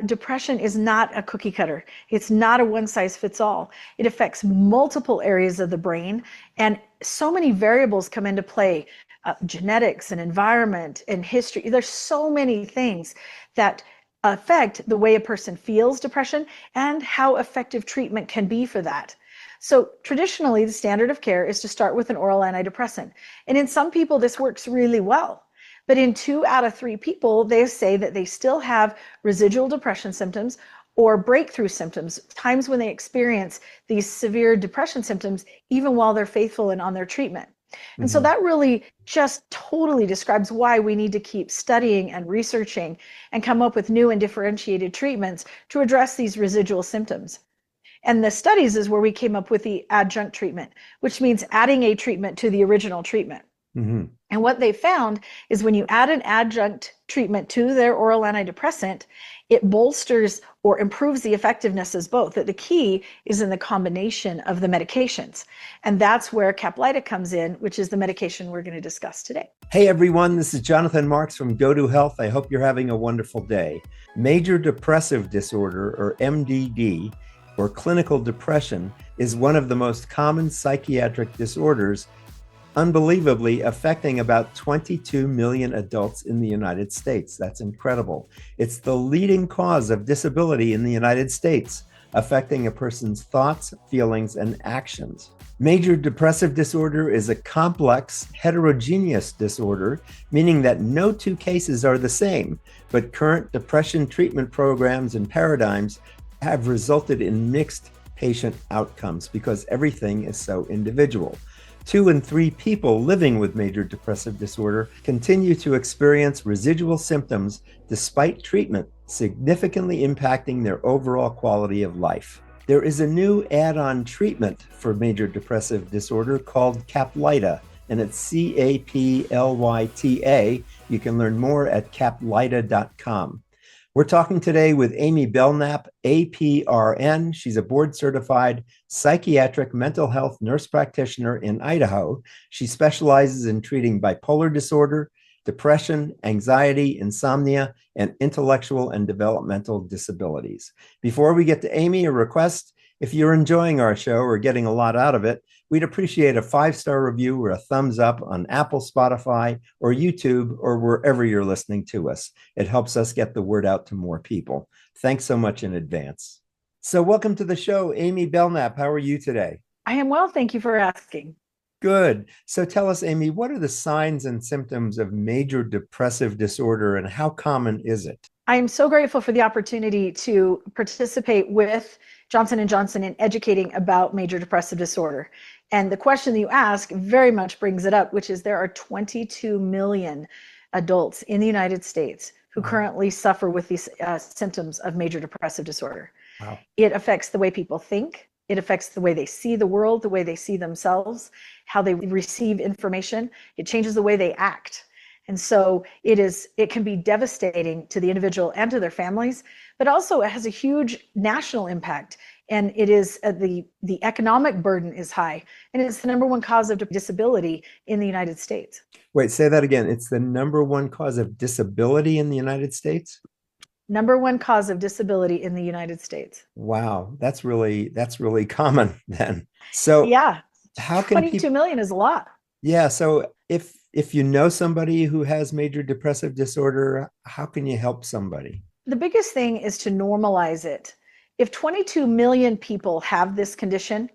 that depression is not a cookie cutter. It's not a one size fits all. It affects multiple areas of the brain, and so many variables come into play. Genetics and environment and history. There's so many things that affect the way a person feels depression and how effective treatment can be for that. So traditionally, the standard of care is to start with an oral antidepressant. And in some people, this works really well. But in 2 out of 3 people, they say that they still have residual depression symptoms or breakthrough symptoms, times when they experience these severe depression symptoms, even while they're faithful and on their treatment. And so that really just totally describes why we need to keep studying and researching and come up with new and differentiated treatments to address these residual symptoms. And the studies is where we came up with the adjunct treatment, which means adding a treatment to the original treatment. And what they found is when you add an adjunct treatment to their oral antidepressant, it bolsters or improves the effectiveness as both. That the key is in the combination of the medications. And that's where Caplyta comes in, which is the medication we're going to discuss today. Hey everyone, this is Jonathan Marx from GoToHealth. I hope you're having a wonderful day. Major Depressive Disorder, or MDD, or clinical depression, is one of the most common psychiatric disorders, unbelievably affecting about 22 million adults in the United States. That's incredible. It's the leading cause of disability in the United States, affecting a person's thoughts, feelings, and actions. Major depressive disorder is a complex, heterogeneous disorder, meaning that no 2 cases are the same, but current depression treatment programs and paradigms have resulted in mixed patient outcomes because everything is so individual. 2 in 3 people living with major depressive disorder continue to experience residual symptoms despite treatment, significantly impacting their overall quality of life. There is a new add-on treatment for major depressive disorder called Caplyta, and it's Caplyta. You can learn more at caplyta.com. We're talking today with Amy Belnap, APRN. She's a board-certified psychiatric mental health nurse practitioner in Idaho. She specializes in treating bipolar disorder, depression, anxiety, insomnia, and intellectual and developmental disabilities. Before we get to Amy, a request: if you're enjoying our show or getting a lot out of it, we'd appreciate a 5-star review or a thumbs up on Apple, Spotify, or YouTube, or wherever you're listening to us. It helps us get the word out to more people. Thanks so much in advance. So welcome to the show, Amy Belnap. How are you today? I am well, thank you for asking. Good. So tell us, Amy, what are the signs and symptoms of major depressive disorder and how common is it? I am so grateful for the opportunity to participate with Johnson & Johnson in educating about major depressive disorder. And the question that you ask very much brings it up, which is there are 22 million adults in the United States who currently suffer with these symptoms of major depressive disorder. Wow. It affects the way people think. It affects the way they see the world, the way they see themselves, how they receive information. It changes the way they act. And so it can be devastating to the individual and to their families, but also it has a huge national impact. And it is the economic burden is high, and it's the number 1 cause of disability in the United States. Wait, say that again. It's the number 1 cause of disability in the United States? Number 1 cause of disability in the United States. Wow, that's really common then. So yeah, how can 22 million is a lot. Yeah, so if you know somebody who has major depressive disorder, how can you help somebody? The biggest thing is to normalize it. If 22 million people have this condition,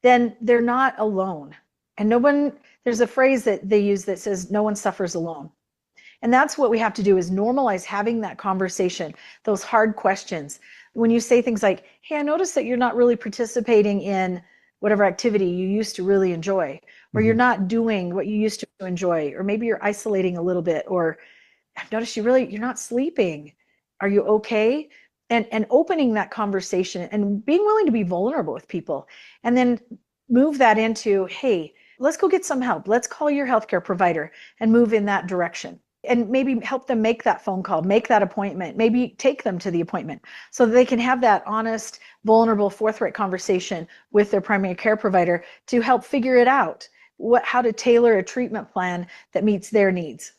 then they're not alone. And there's a phrase that they use that says, no one suffers alone. And that's what we have to do, is normalize having that conversation, those hard questions. When you say things like, hey, I noticed that you're not really participating in whatever activity you used to really enjoy, or you're not doing what you used to enjoy, or maybe you're isolating a little bit, or I've noticed you're not sleeping. Are you okay? And opening that conversation and being willing to be vulnerable with people, and then move that into, hey, let's go get some help. Let's call your healthcare provider and move in that direction. And maybe help them make that phone call, make that appointment, maybe take them to the appointment so that they can have that honest, vulnerable, forthright conversation with their primary care provider to help figure it out, how to tailor a treatment plan that meets their needs.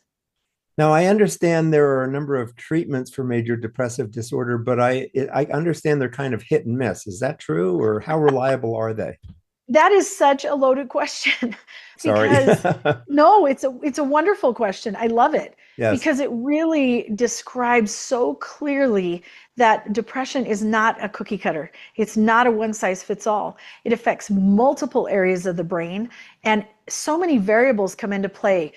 Now, I understand there are a number of treatments for major depressive disorder, but I understand they're kind of hit and miss. Is that true, or how reliable are they? That is such a loaded question Sorry. because no, it's a wonderful question. I love it Yes. because it really describes so clearly that depression is not a cookie cutter. It's not a one size fits all. It affects multiple areas of the brain, and so many variables come into play.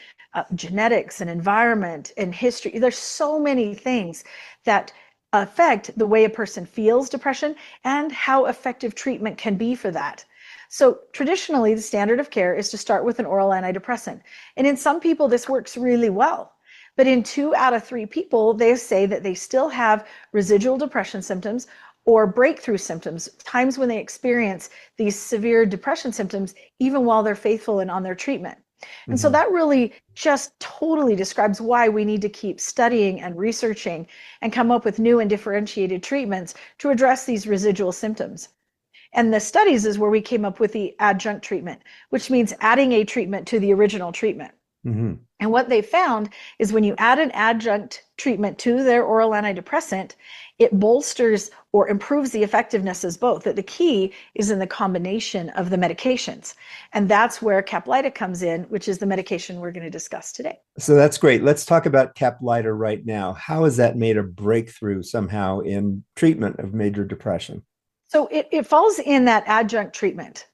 Genetics and environment and history. There's so many things that affect the way a person feels depression and how effective treatment can be for that. So traditionally, the standard of care is to start with an oral antidepressant. And in some people, this works really well. But in 2 out of 3 people, they say that they still have residual depression symptoms or breakthrough symptoms, times when they experience these severe depression symptoms, even while they're faithful and on their treatment. And so Hmm. that really just totally describes why we need to keep studying and researching and come up with new and differentiated treatments to address these residual symptoms. And the studies is where we came up with the adjunct treatment, which means adding a treatment to the original treatment. Hmm. And what they found is when you add an adjunct treatment to their oral antidepressant, it bolsters or improves the effectiveness as both. That the key is in the combination of the medications. And that's where Caplyta comes in, which is the medication we're going to discuss today. So that's great. Let's talk about Caplyta right now. How has that made a breakthrough somehow in treatment of major depression? So it falls in that adjunct treatment.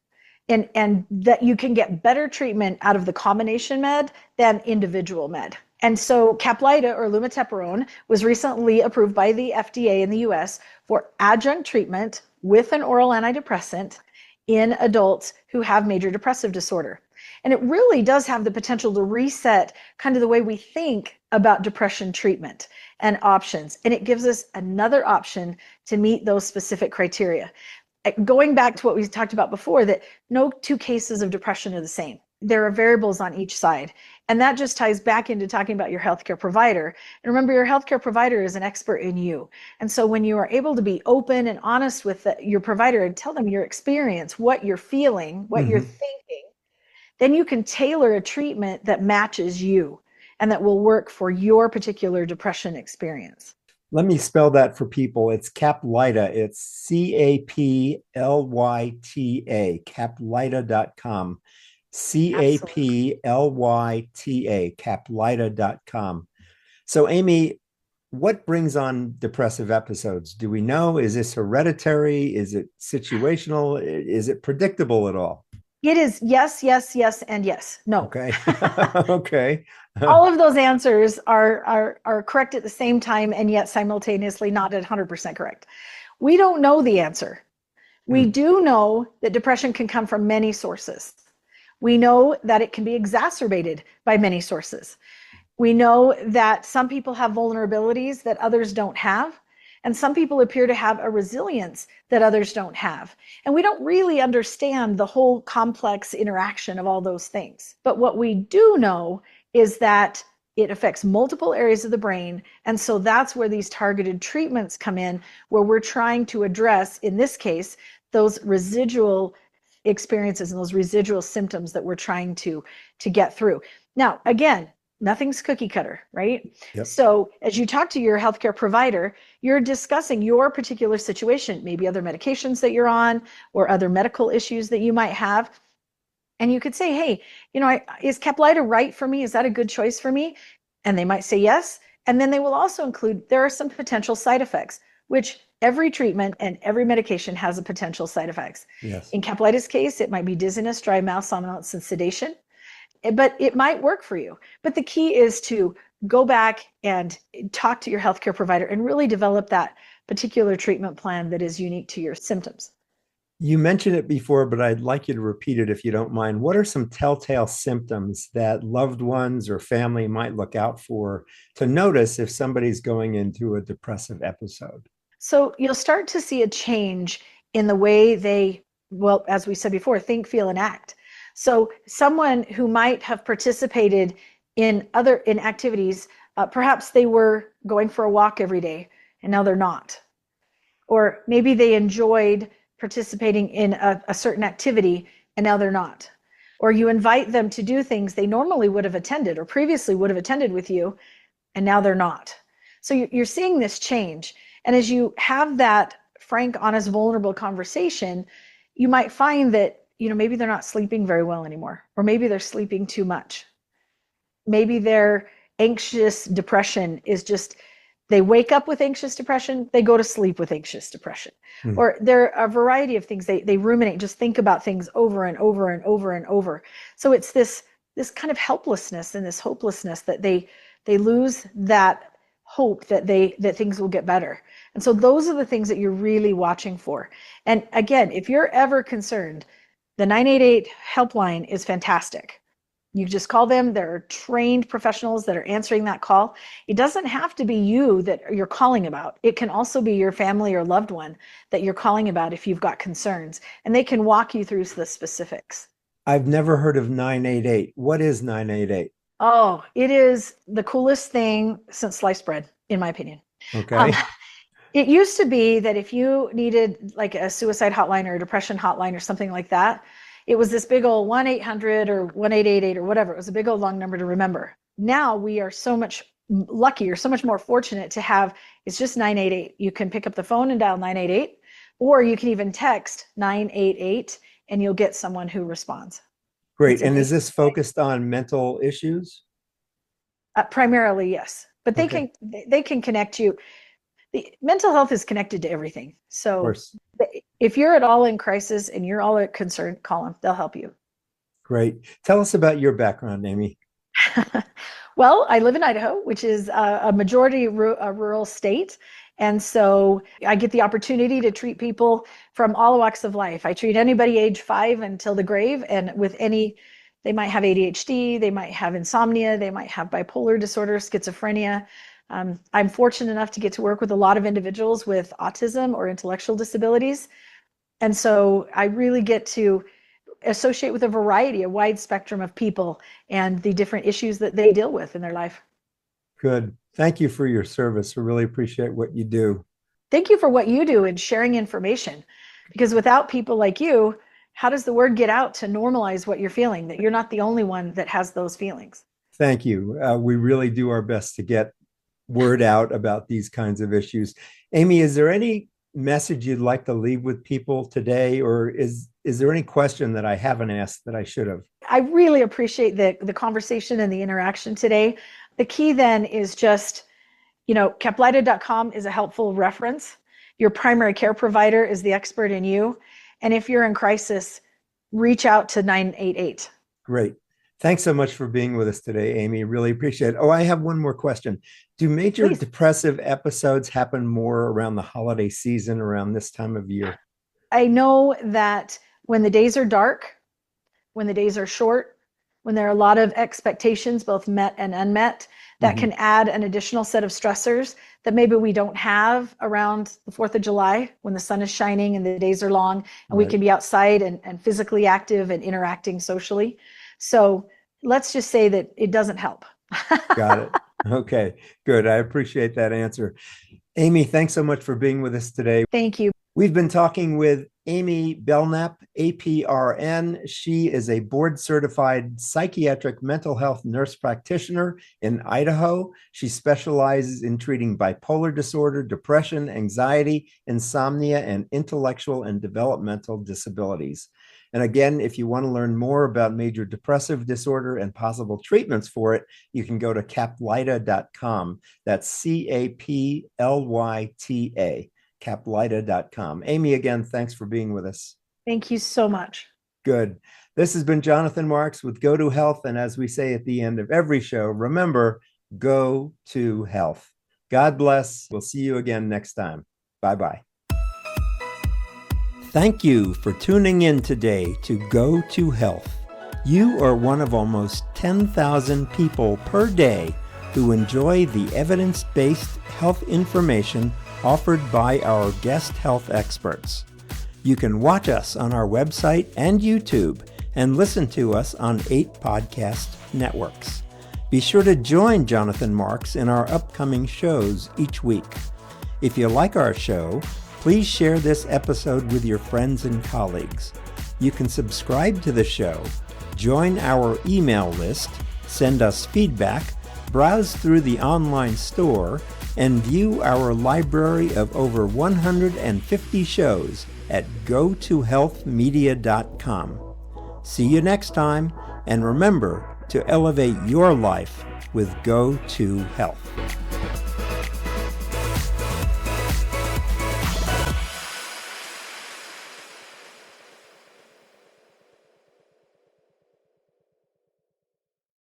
And that you can get better treatment out of the combination med than individual med. And so Caplyta or Lumateperone was recently approved by the FDA in the US for adjunct treatment with an oral antidepressant in adults who have major depressive disorder. And it really does have the potential to reset kind of the way we think about depression treatment and options. And it gives us another option to meet those specific criteria. Going back to what we talked about before, that no 2 cases of depression are the same. There are variables on each side. And that just ties back into talking about your healthcare provider. And remember, your healthcare provider is an expert in you. And so when you are able to be open and honest with your provider and tell them your experience, what you're feeling, what you're Hmm. thinking, then you can tailor a treatment that matches you and that will work for your particular depression experience. Let me spell that for people. It's Caplyta. It's Caplyta, caplyta.com. Absolutely. Caplyta, caplyta.com. So, Amy, what brings on depressive episodes? Do we know? Is this hereditary? Is it situational? Is it predictable at all? It is yes, yes, yes, and yes. No. Okay. Okay. All of those answers are correct at the same time and yet simultaneously not at 100% correct. We don't know the answer. We Hmm. do know that depression can come from many sources. We know that it can be exacerbated by many sources. We know that some people have vulnerabilities that others don't have, and some people appear to have a resilience that others don't have. And we don't really understand the whole complex interaction of all those things. But what we do know is that it affects multiple areas of the brain. And so that's where these targeted treatments come in, where we're trying to address, in this case, those residual experiences and those residual symptoms that we're trying to get through. Now, again, nothing's cookie cutter, right? Yep. So as you talk to your healthcare provider, you're discussing your particular situation, maybe other medications that you're on or other medical issues that you might have. And you could say, hey, is Caplyta right for me? Is that a good choice for me? And they might say yes. And then they will also include, there are some potential side effects, which every treatment and every medication has a potential side effects. Yes. In Caplyta's case, it might be dizziness, dry mouth, somnolence, and sedation, but it might work for you. But the key is to go back and talk to your healthcare provider and really develop that particular treatment plan that is unique to your symptoms. You mentioned it before, but I'd like you to repeat it if you don't mind. What are some telltale symptoms that loved ones or family might look out for to notice if somebody's going into a depressive episode? So you'll start to see a change in the way they, well, as we said before, think, feel, and act. So someone who might have participated in activities, perhaps they were going for a walk every day and now they're not. Or maybe they enjoyed participating in a certain activity and now they're not. Or you invite them to do things they normally would have attended or previously would have attended with you, and now they're not. So you're seeing this change. And as you have that frank, honest, vulnerable conversation, you might find that, maybe they're not sleeping very well anymore, or maybe they're sleeping too much. Maybe their anxious depression is just, they wake up with anxious depression, they go to sleep with anxious depression. Or there are a variety of things. They ruminate, just think about things over and over and over and over. So it's this kind of helplessness and this hopelessness that they lose that hope that things will get better. And so those are the things that you're really watching for. And again, if you're ever concerned, the 988 helpline is fantastic. You just call them. There are trained professionals that are answering that call. It doesn't have to be you that you're calling about. It can also be your family or loved one that you're calling about if you've got concerns, and they can walk you through the specifics. I've never heard of 988. What is 988? Oh, it is the coolest thing since sliced bread, in my opinion. Okay. It used to be that if you needed like a suicide hotline or a depression hotline or something like that, it was this big old 1-800 or 1-888 or whatever. It was a big old long number to remember. Now we are so much luckier, so much more fortunate to have, it's just 988. You can pick up the phone and dial 988, or you can even text 988 and you'll get someone who responds. Great. And is this focused on mental issues? Primarily, yes. But they can connect you. The mental health is connected to everything. So if you're at all in crisis and you're all concerned, call them. They'll help you. Great. Tell us about your background, Amy. Well, I live in Idaho, which is a majority rural state. And so I get the opportunity to treat people from all walks of life. I treat anybody age 5 until the grave, and they might have ADHD, they might have insomnia, they might have bipolar disorder, schizophrenia. I'm fortunate enough to get to work with a lot of individuals with autism or intellectual disabilities. And so I really get to associate with a wide spectrum of people and the different issues that they deal with in their life. Good. Thank you for your service. We really appreciate what you do. Thank you for what you do in sharing information, because without people like you, how does the word get out to normalize what you're feeling, that you're not the only one that has those feelings? Thank you. We really do our best to get word out about these kinds of issues. Amy, is there any message you'd like to leave with people today, or is there any question that I haven't asked that I should have? I really appreciate the conversation and the interaction today. The key then is just, Caplyta.com is a helpful reference. Your primary care provider is the expert in you. And if you're in crisis, reach out to 988. Great. Thanks so much for being with us today, Amy. Really appreciate it. Oh, I have one more question. Do major depressive episodes happen more around the holiday season, around this time of year? I know that when the days are dark, when the days are short, when there are a lot of expectations, both met and unmet, that can add an additional set of stressors that maybe we don't have around the 4th of July when the sun is shining and the days are long and we can be outside and physically active and interacting socially. So let's just say that it doesn't help. Got it. Okay, good. I appreciate that answer. Amy, thanks so much for being with us today. Thank you. We've been talking with Amy Belnap, APRN. She is a board-certified psychiatric mental health nurse practitioner in Idaho. She specializes in treating bipolar disorder, depression, anxiety, insomnia, and intellectual and developmental disabilities. And again, if you want to learn more about major depressive disorder and possible treatments for it, you can go to Caplyta.com. That's Caplyta. Caplyta.com. Amy, again, thanks for being with us. Thank you so much. Good. This has been Jonathan Marx with GoToHealth. And as we say at the end of every show, remember, go to health. God bless. We'll see you again next time. Bye-bye. Thank you for tuning in today to Go to Health. You are one of almost 10,000 people per day who enjoy the evidence-based health information offered by our guest health experts. You can watch us on our website and YouTube and listen to us on 8 podcast networks. Be sure to join Jonathan Marx in our upcoming shows each week. If you like our show, please share this episode with your friends and colleagues. You can subscribe to the show, join our email list, send us feedback, Browse through the online store and view our library of over 150 shows at GoToHealthMedia.com. See you next time, and remember to elevate your life with GoToHealth.